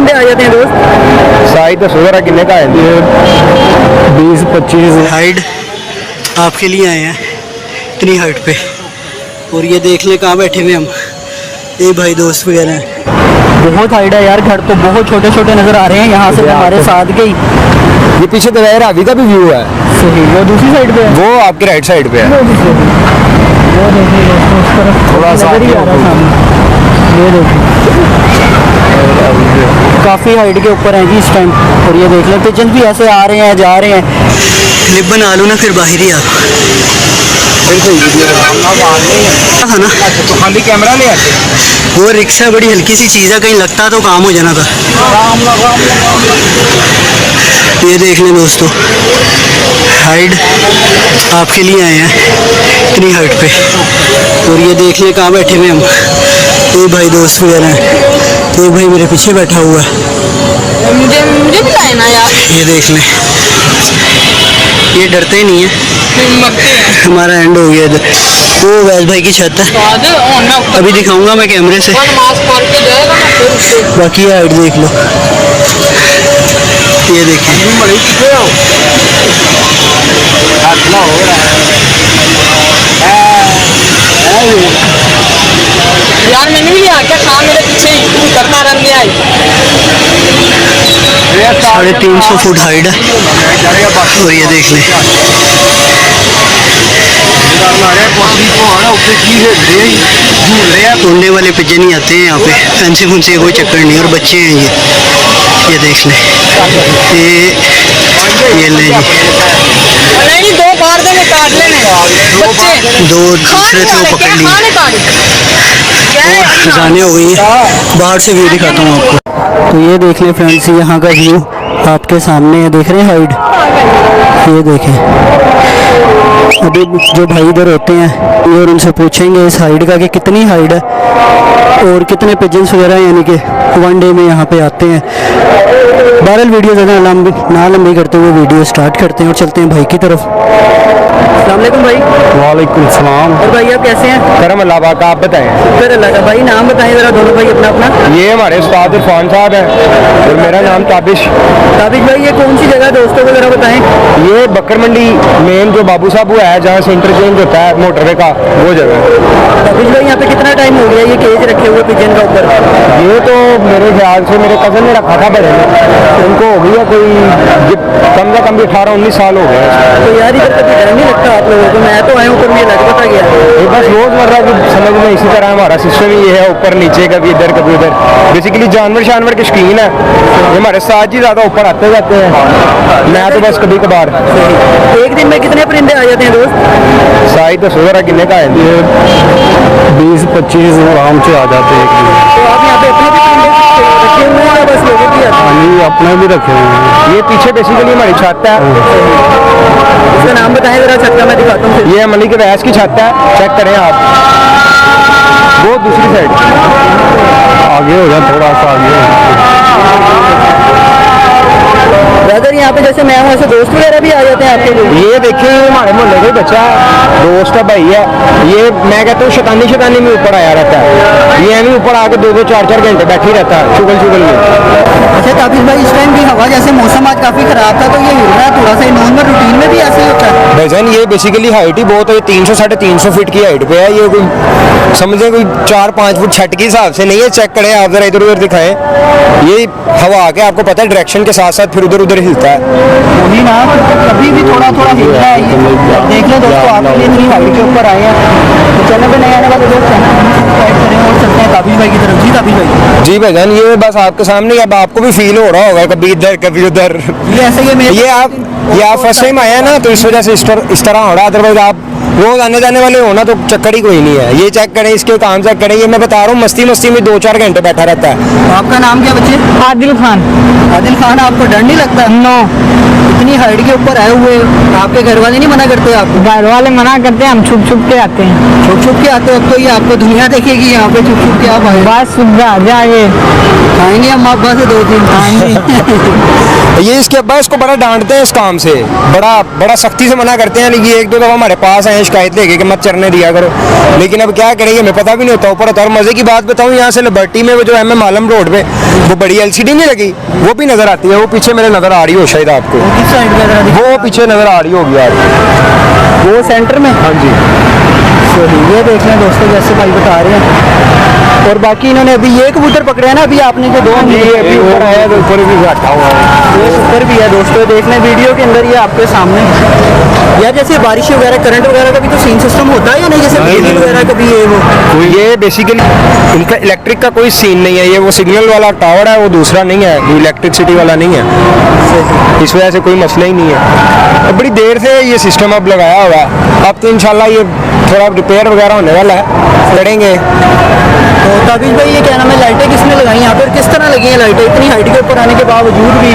परिंदे आ जाते हैं दोस्त? साइज तो सुधरा कितने का है? 20-25 हाइट आपके लिए आए हैं इतनी हाइट पे। और ये देख लें कहाँ बैठे हुए हम, ये भाई दोस्त वगैरह हैं। बहुत हाइट है यार, घर तो बहुत छोटे छोटे नज़र आ रहे हैं यहाँ से हमारे साथ के ही। ये पीछे तो रावी का भी व्यू है। सही, वो दूसरी साइड पे है, वो आपके राइट साइड पे है। वो देखिए दोस्तों उस तरफ थोड़ा सा नजर ही आ रहा है सामने। ये देखिए काफ़ी हाइट के ऊपर हैं जी इस टाइम। और ये देख लें पिजन भी ऐसे आ रहे हैं जा रहे हैं। क्लिप बना लो ना फिर बाहर ही आप था ना। तो खाली कैमरा ले आते। वो रिक्शा बड़ी हल्की सी चीज़ है, कहीं लगता तो काम हो जाना था। ये देख लें दोस्तों, हाइट आपके लिए आए हैं इतनी हाइट पे। और ये देख लें कहाँ बैठे हुए हम, ये भाई दोस्त वगैरह हैं। तो भाई मेरे पीछे बैठा हुआ है, मुझे बुलाए ना यार। ये देख लें, ये डरते ही नहीं है। हमारा एंड हो गया इधर। वो वैस भाई की छत है, अभी दिखाऊंगा मैं कैमरे से। बाकी हाइट देख लो, ये देखिए। यार मैंने भी आके कहा मेरे पीछे ही करता रन गया है। 350 फुट हाइट है। और ये देख लें, उड़ने वाले पिजन ही आते हैं यहाँ पे, फैंसी फुंसी कोई चक्कर नहीं। और बच्चे हैं ये देख लें, ये लें जी। नहीं दो बार देने काट लेने बच्चे, दो दूसरे थे वो पकड़ लिए। खजाने हो गई है, बाहर से व्यू दिखाता हूँ आपको। तो ये देख लें फ्रेंड्स, यहाँ का व्यू आपके सामने है, देख रहे हैं हाइट। ये देखें, अभी जो भाई इधर होते हैं ये और उनसे पूछेंगे इस हाइट का कि कितनी हाइट है और कितने पिजन्स वगैरह यानी कि वन डे में यहाँ पे आते हैं। बहरहाल वीडियो ज़्यादा ना लंबी करते हुए वीडियो स्टार्ट करते हैं और चलते हैं भाई की तरफ। अस्सलाम वालेकुम भाई। वालेकुम सलाम। और भाई आप कैसे हैं? करम अल्लाह पाक, आप बताएं। शुक्र अल्लाह का। भाई नाम बताएं ज़रा दोनों भाई अपना अपना। ये हमारे उस्ताद इरफान साहब हैं और मेरा नाम ताबिश। ताबिश भाई ये कौन सी जगह दोस्तों को ज़रा बताएं। ये बकर मंडी मेन जो बाबू साहब हुआ है, जहाँ से इंटरचेंज होता है मोटरवे का, वो जगह। ताबिश भाई यहाँ पे कितना टाइम हो गया ये केज रखे हुए पिजन का ऊपर? ये तो मेरे ख्याल से मेरे कज़न ने रखा था बड़े में, उनको हो गया कोई कम से कम भी 18-19 साल हो गए। तो यार इधर कभी डर नहीं लगता आप लोगों को? मैं तो आया हूँ पर मुझे लग पता गया। ये बस रोज़मर्रा की समझ में इसी तरह हमारा सिस्टम ही ये है, ऊपर नीचे कभी इधर कभी उधर। बेसिकली जानवर के शौकीन है, ये हमारे साथ ही ज़्यादा ऊपर आते जाते हैं। मैं तो बस कभी कभार। एक दिन में कितने परिंदे आ जाते हैं दोस्त? साइज तो सुधरा कितने का है? 20-25 आराम से आ जाते हैं एक दिन। तो आप यहाँ पे अपने भी परिंदे रखे हुए हैं या बस लोगों की? पानी अपने भी रखे हुए हैं। ये पीछे बेसिकली हमारी छत है। इसका नाम बताएं जरा, छत का मैं दिखाता हूँ। ये मलिक वैस की छत है, चेक करें आप। वो दूसरी साइड आगे हो जाए, थोड़ा सा आगे। अगर यहाँ पे जैसे मैं हूँ ऐसे दोस्त वगैरह भी आ जाते हैं आपके लिए? ये देखिए, ये हमारे मोहल्ले का बच्चा दोस्त है, भाई है ये। मैं कहता हूँ शैतानी में ऊपर आया रहता है। ये अभी ऊपर आके 2-4 घंटे बैठी रहता है चुगल में। अच्छा ताबिश भाई, इस टाइम भी हवा जैसे मौसम आज काफ़ी ख़राब था, तो ये हिल रहा है थोड़ा सा। नॉर्मल रूटीन में भी ऐसे ही होता है? भाईजान ये बेसिकली हाइट ही बहुत है, 300-350 फीट की हाइट पे है। ये कोई समझे कोई 4-5 फुट छत के हिसाब से नहीं है। चेक करें आप जरा, इधर उधर दिखाएं। ये हवा आके आपको पता है डायरेक्शन के साथ साथ फिर उधर उधर हिलता है। वही ना, कभी भी थोड़ा थोड़ा हिल रहा है। ये देख लो दोस्तों, आपके लिए इतनी हाइट के ऊपर आए हैं। तो चैनल पे नए आने वाले दोस्त चैनल सब्सक्राइब करें और चलते हैं ताबिश भाई की तरफ। जी ताबिश भाई। जी भाईजान, ये बस आपके सामने, अब आपको भी फील हो रहा होगा कभी इधर कभी उधर। ये ऐसे ये आप फर्स्ट टाइम आए हैं ना, तो इस वजह से इस तरह हो रहा है। अदरवाइज आप रोज आने जाने वाले हो ना तो चक्कर ही कोई नहीं है। ये चेक करें, इसके काम चेक करें। ये मैं बता रहा हूँ, मस्ती में 2-4 घंटे बैठा रहता है। आपका नाम क्या बच्चे? आदिल खान। आदिल खान, आपको डर नहीं लगता? नो। इतनी हाइट के ऊपर आए हुए, आपके घर वाले नहीं मना करते आपको? घर वाले मना करते हैं, हम छुप के आते हैं। छुप के आते हो? अब तो ये आपको दुनिया देखेगी यहाँ पे छुप के आप आए। बस सुविधा जाइए, आएंगे हम अब्बा से 2 दिन ये इसके अब्बा इसको बड़ा डांटते हैं इस काम से, बड़ा सख्ती से मना करते हैं। लेकिन 1-2 दफ़ा हमारे पास आए हैं शिकायत लेके कि मत चढ़ने दिया करो, लेकिन अब क्या करेंगे, हमें पता भी नहीं होता ऊपर होता। और मज़े की बात बताऊँ, यहाँ से लिबर्टी में वो जो MM आलम रोड पे वो बड़ी LCD नहीं लगी, वो भी नज़र आती है। वो पीछे मेरे नज़र आ रही हो शायद आपको, किस साइड में वो पीछे नज़र आ रही होगी यार, वो सेंटर में। हाँ जी। सही, ये देख लें दोस्तों जैसे भाई बता रहे हैं। और बाकी इन्होंने अभी ये कबूतर पकड़े हैं ना, अभी आपने जो दो ये अभी ऊपर आया तो ऊपर भी बैठा हुआ है, ये ऊपर भी है दोस्तों, देख लें वीडियो के अंदर ये आपके सामने। यार जैसे बारिश वगैरह करंट वगैरह का भी तो सीन सिस्टम होता है या नहीं, जैसे बिजली वगैरह का भी ये वो। ये बेसिकली इनका इलेक्ट्रिक का कोई सीन नहीं है, ये वो सिग्नल वाला टावर है, वो दूसरा नहीं है, वो इलेक्ट्रिसिटी वाला नहीं है, इस वजह से कोई मसला ही नहीं है। बड़ी देर से ये सिस्टम अब लगाया हुआ है, अब तो इंशाल्लाह ये थोड़ा रिपेयर वगैरह होने वाला है, करेंगे। तो ताबिश भाई ये क्या नाम है, लाइटें किसने लगाई यहाँ पर, किस तरह लगी हैं लाइटें इतनी हाइट के ऊपर आने के बावजूद भी।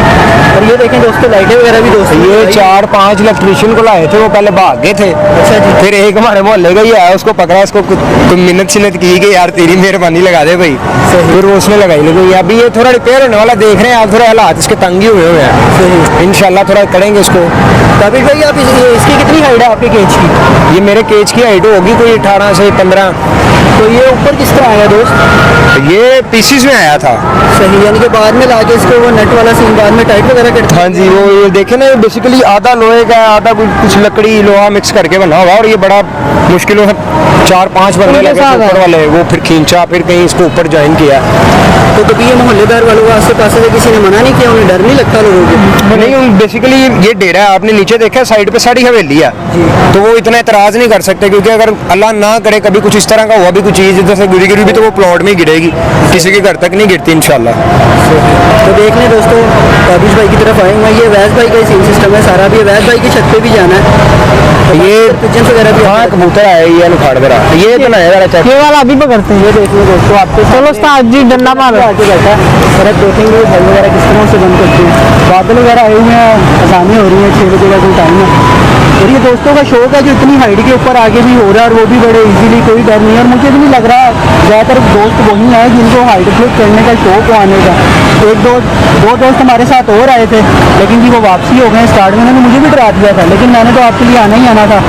और ये देखें दोस्तों लाइटें वगैरह भी दोस्तों ये 4-5 इलेक्ट्रीशियन को लाए थे, वो पहले भाग गए थे। अच्छा जी। फिर एक हमारे मोहल्ले का ही आया, उसको पकड़ा, उसको कुछ मिन्नत शिन्नत की कि यार तेरी मेहरबानी लगा दे भाई, फिर वो उसने लगाई लेकिन अभी ये थोड़ा रिपेयर होने वाला, देख रहे हैं आप, थोड़ा हालात इसके तंगी हुए हैं, इंशाल्लाह थोड़ा करेंगे इसको। ताबिश भाई आप इसकी कितनी हाइट है आपके केज की? ये मेरे केज की हाइट होगी कोई 18 से 15। तो ये ऊपर किस तरह आया दोस्त? ये पीसीस में आया था। सही, यानी कि बाद में लाके इसको वो नेट वाला सीन बाद में टाइट वगैरह करते हैं। हाँ जी, वो ये देखे ना, बेसिकली आधा लोहे का आधा कुछ लकड़ी लोहा मिक्स करके बना हुआ, और ये बड़ा मुश्किलों से 4-5 बंदे लगे थे ऊपर वाले, वो फिर खींचा, फिर कहीं इसको ऊपर ज्वाइन किया। तो कभी ये मोहल्लेदार वालों का आस पास से किसी ने मना नहीं किया, उन्हें डर नहीं लगता लोगों को? नहीं, बेसिकली ये डेरा है, आपने नीचे देखा साइड पे सारी हवेली है, तो वो इतना एतराज नहीं कर सकते, क्योंकि अगर अल्लाह ना करे कभी कुछ इस तरह का हुआ भी, कुछ चीज़ इधर से गिरी भी, तो वो प्लॉट में ही गिरेगी, किसी के घर तक नहीं गिरती इंशाल्लाह। तो देख लें दोस्तों, ताबिश भाई की तरफ आए हुए हैं, ये वैस भाई का सीन सिस्टम है सारा, भी वैस भाई की छत पे भी जाना है। ये पिजन वगैरह भी हाँ कबूतर है, ये उखाड़ दे रहा, ये बनाया जरा चेक। ये वाला अभी पकड़ते हैं, ये देख लो दोस्तों आपके चलो उस्ताद जी डंडा मारो आके बैठा है। सड़क देखेंगे भाई वगैरह किस तरह से बंद करते हैं, बादल वगैरह आए हुए हैं, आसानी हो रही है, 6 बजे का कोई टाइम है। और ये दोस्तों का शौक है जो इतनी हाइट के ऊपर आगे भी हो रहा है, और वो भी बड़े इजीली, कोई डर नहीं है। और मुझे भी नहीं लग रहा, ज़्यादातर दोस्त वही हैं जिनको हाइट क्लिक करने का शौक हो आने का। एक दो दोस्त हमारे साथ और आए थे, लेकिन जी वो वापसी हो गए। स्टार्ट में उन्होंने मुझे भी डरा दिया था, लेकिन मैंने तो आपके लिए आना ही आना था।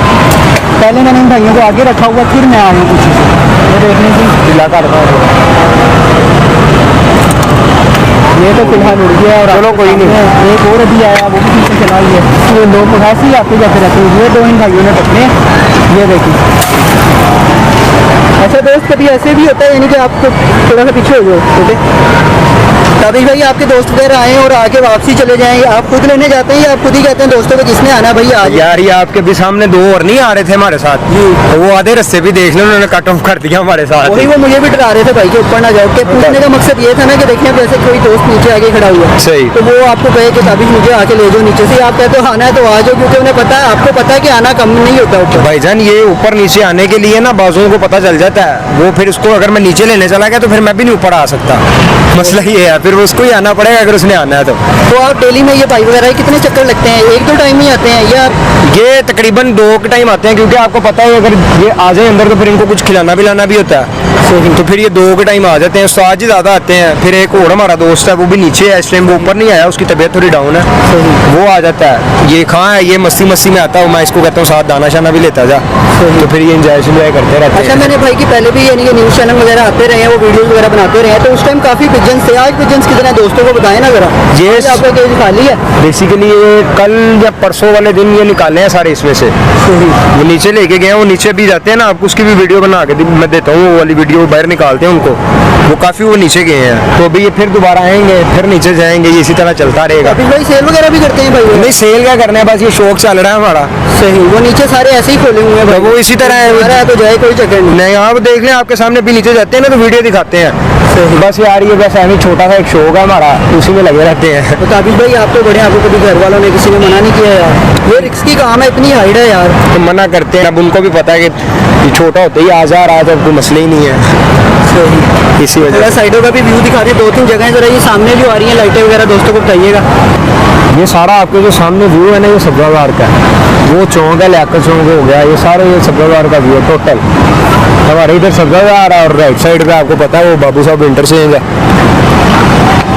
पहले मैंने इन भाइयों को आगे रखा हुआ, फिर मैं आया पीछे से। ये देखने की इलाका ये तो फिलहाल उड़ गया, और चलो कोई नहीं, एक और अभी आया, वो भी पीछे चला ही है। ये लोग ऐसे ही आते जाते रहते हैं। ये 2 इन भाइयों ने पकड़े, ये देखिए। अच्छा दोस्त, कभी ऐसे भी होता है यानी कि आप थोड़ा सा पीछे हो जाओ, ठीक ताबिश भाई आपके दोस्त वगैरह आए और आके वापसी चले जाएं, आप खुद लेने जाते हैं या आप खुद ही कहते हैं दोस्तों को जिसने आना भाई आ जाए? यार ये आपके भी सामने 2 और नहीं आ रहे थे हमारे साथ, तो वो आधे रास्ते भी देख लो, उन्होंने कट ऑफ कर दिया हमारे साथ। वही वो मुझे भी डरा रहे थे भाई के ऊपर ना जाओ, के पूछने का मकसद ये था ना कि देखिए जैसे कोई दोस्त नीचे आके खड़ा हुआ है, सही, तो वो आपको कहे कि ताबिश मुझे आके ले जाओ नीचे से, आप कहते हो आना है तो आ जाओ, क्योंकि उन्हें पता है, आपको पता है कि आना कम नहीं होता ऊपर। भाईजान ये ऊपर नीचे आने के लिए ना बाजुओं को पता चल जाता है, वो फिर उसको अगर मैं नीचे लेने चला गया तो फिर मैं भी नहीं ऊपर आ सकता, मसला ये है, फिर उसको ही आना पड़ेगा अगर उसने आना है तो आप डेली में ये भाई वगैरह कितने चक्कर लगते हैं, 1-2 टाइम ही आते हैं या? ये तकरीबन 2 के टाइम आते हैं, क्योंकि आपको पता है अगर ये आ जाए अंदर तो फिर इनको कुछ खिलाना पिलाना भी होता है, तो फिर ये 2 के टाइम आ जाते हैं। साज ही ज़्यादा आते हैं। फिर एक और हमारा दोस्त है, वो भी नीचे है इस टाइम, वो ऊपर नहीं आया, उसकी तबीयत थोड़ी डाउन है, वो आ जाता है। ये कहाँ है, ये मस्ती मस्ती में आता हूँ, मैं इसको कहता हूँ साथ दाना शाना भी लेता जा, तो फिर ये इंजॉय करते रहते हैं। अच्छा, मैंने भाई की पहले भी यानी कि न्यूज़ चैनल वगैरह आते रहे हैं, वो वीडियोस वगैरह बनाते रहे हैं, तो उस टाइम काफ़ी पिजन्स थे। आज पिजन्स कितने दोस्तों को बताएं ना जरा। ये आपका केज खाली है बेसिकली, ये कल या परसों वाले दिन ये निकाले हैं सारे इसमें से, वो नीचे लेके गए हैं, वो नीचे भी जाते हैं ना, आपको उसकी भी वीडियो बना के मैं देता हूँ, वो वाली वीडियो बाहर निकालते हैं उनको, वो काफ़ी वो नीचे गए हैं, तो अभी ये फिर दोबारा आएंगे, फिर नीचे जाएंगे, ये इसी तरह चलता रहेगा। अभी भाई सेल वगैरह भी करते हैं भाई? नहीं, सेल क्या करना है, बस ये शौक चल रहा है हमारा। सही, वो नीचे सारे ऐसे ही खोले हुए हैं भाई, वो इसी तरह है तो जाए कोई चक्कर नहीं। आप देख लें, आपके सामने भी नीचे जाते हैं ना तो वीडियो दिखाते हैं, बस यार ये बस ऐसे छोटा सा एक शौक है हमारा, उसी में लगे रहते हैं। तो ताबिश भाई आप तो बड़े, आपको कभी घर वालों ने किसी ने मना नहीं किया यार? ये रिस्की काम है, इतनी हाइट है यार, तो मना करते हैं, अब उनको भी पता है कि छोटा होते ही आज़ाद आज अब कोई मसले ही नहीं है, इसी वजह थोड़ा से। साइडों का भी व्यू दिखा रहे हैं, 2-3 जगह जरा ये सामने जो आ रही हैं लाइटें वगैरह दोस्तों को बताइएगा। ये सारा आपके जो सामने व्यू है ना, ये सब्जावार का है, वो चौक है लियाकत चौक हो गया, ये सारे ये सब्जावार का व्यू है टोटल। हमारे इधर सब्जावार है और राइट साइड पे आपको पता है वो बाबू साहब इंटरचेंज है,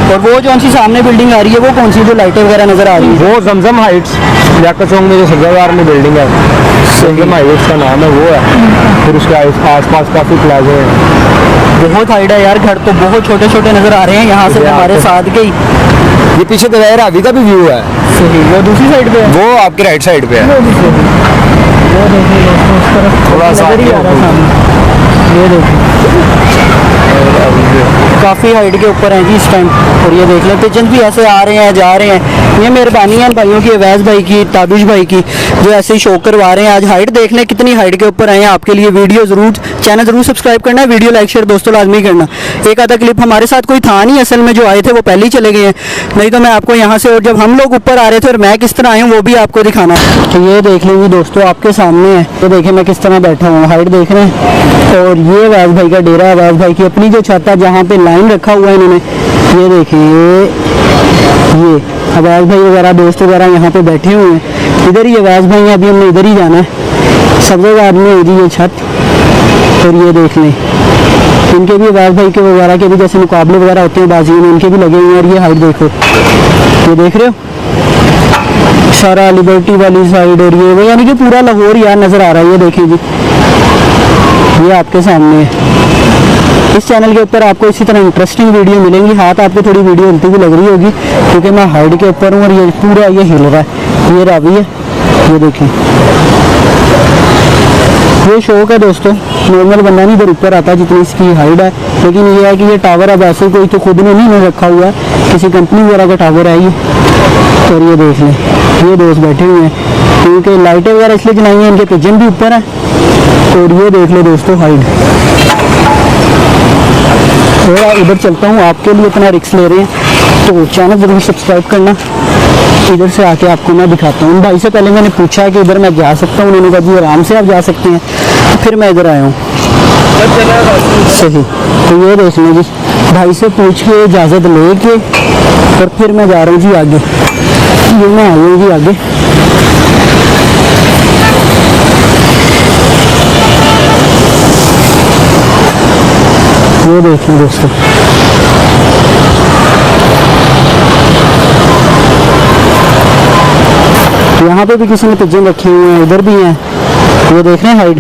और वो जो सी सामने बिल्डिंग आ रही है वो कौन सी जो लाइटें वगैरह नज़र आ रही है? वो जमजम हाइट्स, याका चौक में जो सब्जावार में बिल्डिंग है, जमजम हाइट्स का नाम है, वो है। फिर उसके आसपास काफ़ी प्लाजे हैं। बहुत हाइट है यार, घर तो बहुत छोटे छोटे नज़र आ रहे हैं यहाँ से हमारे साथ के ही। ये पीछे दरिया रावी का भी व्यू है। सही, वो दूसरी साइड पे है, वो आपकी राइट साइड पे है। वो देखिए दोस्तों, उस तरफ थोड़ा सा नज़र ही आ रहा है सामने। ये देखिए काफ़ी हाइट के ऊपर हैं जी इस टाइम। और ये देख लें पिजन भी ऐसे आ रहे हैं जा रहे हैं। ये मेहरबानी है भाइयों की, अवैस भाई की, ताबिश भाई की, जो ऐसे ही शो करवा रहे हैं। आज हाइट देख लें कितनी हाइट के ऊपर आए हैं। आपके लिए वीडियो ज़रूर, चैनल ज़रूर सब्सक्राइब करना है, वीडियो लाइक शेयर दोस्तों लाजमी करना। एक आधा क्लिप हमारे साथ कोई था नहीं असल में, जो आए थे वो पहले ही चले गए हैं, नहीं तो मैं आपको यहाँ से, और जब हम लोग ऊपर आ रहे थे और मैं किस तरह आया हूँ वो भी आपको दिखाना। तो ये देख लेंगे दोस्तों आपके सामने है, तो देखिए मैं किस तरह बैठा हूँ, हाइट देख रहे हैं। और ये अवैस भाई का डेरा, अवैस भाई की अपनी जो छत है जहाँ पे लाइन रखा हुआ है इन्होंने, ये देखिए ये अवैस भाई वगैरह दोस्त वगैरह यहाँ पे बैठे हुए हैं। इधर ही अवैस भाई हैं, अभी हमने इधर ही जाना है। सब्जावार में है जी ये छत। और ये देख लें इनके भी अवैस भाई के वगैरह के भी जैसे मुकाबले वगैरह होते हैं बाजी में, इनके भी लगे हुए हैं। और ये हाइट देखो, ये देख रहे हो सारा लिबर्टी वाली साइड, और ये वो यानी कि पूरा लाहौर यार नज़र आ रहा है। ये देखिए जी, ये आपके सामने है। इस चैनल के ऊपर आपको इसी तरह इंटरेस्टिंग वीडियो मिलेंगी। हाथ आपको थोड़ी वीडियो हिलती भी लग रही होगी क्योंकि मैं हाइट के ऊपर हूँ और ये पूरा ये हिल रहा है। ये रावी है, ये देखिए, ये शौक है दोस्तों। नॉर्मल बंदा नहीं इधर ऊपर आता जितनी इसकी हाइट है, लेकिन ये है कि ये टावर अब ऐसे कोई तो खुद ने नहीं रखा हुआ है, किसी कंपनी वगैरह का टावर है ये। और ये देख लें ये दोस्त बैठे हुए हैं क्योंकि लाइटें वगैरह इसलिए जलाई हैं, इनके पिजन भी ऊपर है। और ये देख लो दोस्तों हाइट। थोड़ा इधर चलता हूँ, आपके लिए इतना रिस्क ले रहे हैं तो चैनल ज़रूर सब्सक्राइब करना। इधर से आके आपको मैं दिखाता हूँ। भाई से पहले मैंने पूछा कि इधर मैं जा सकता हूँ, उन्होंने कहा जी आराम से आप जा सकते हैं, तो फिर मैं इधर आया हूँ। सही, तो ये देख लें जी, भाई से पूछ के इजाज़त ले के और फिर मैं जा रहा हूँ जी आगे। ये मैं आया हूँ जी आगे। ये देख लें दोस्तों, यहाँ पे भी किसी ने पिजन रखे हुए हैं, उधर भी हैं। ये देख रहे हैं हाइट।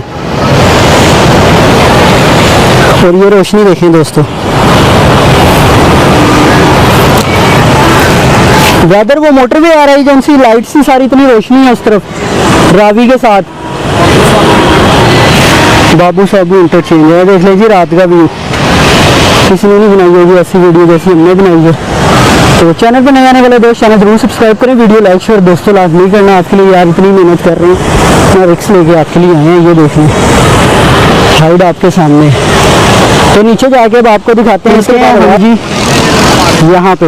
और ये रोशनी देखें दोस्तों, वेदर वो मोटरवे आ रही है जो सी लाइट सी सारी इतनी रोशनी है उस तरफ रावी के साथ। बाबू साबू इंटरचेंज है, देख लीजिए रात का भी किसी ने नहीं बनाई होगी ऐसी वीडियो जैसी हमने बनाई है। तो चैनल पर नए आने वाले दोस्त चैनल जरूर सब्सक्राइब करें, वीडियो लाइक शेयर दोस्तों लाजमी करना। आपके लिए यार इतनी मेहनत कर रहे हैं, इतना रिक्स लेके आपके लिए आए हैं। ये देख लें हाइट आपके सामने। तो नीचे जाके अब आपको दिखाते हैं इसके जी यहाँ पे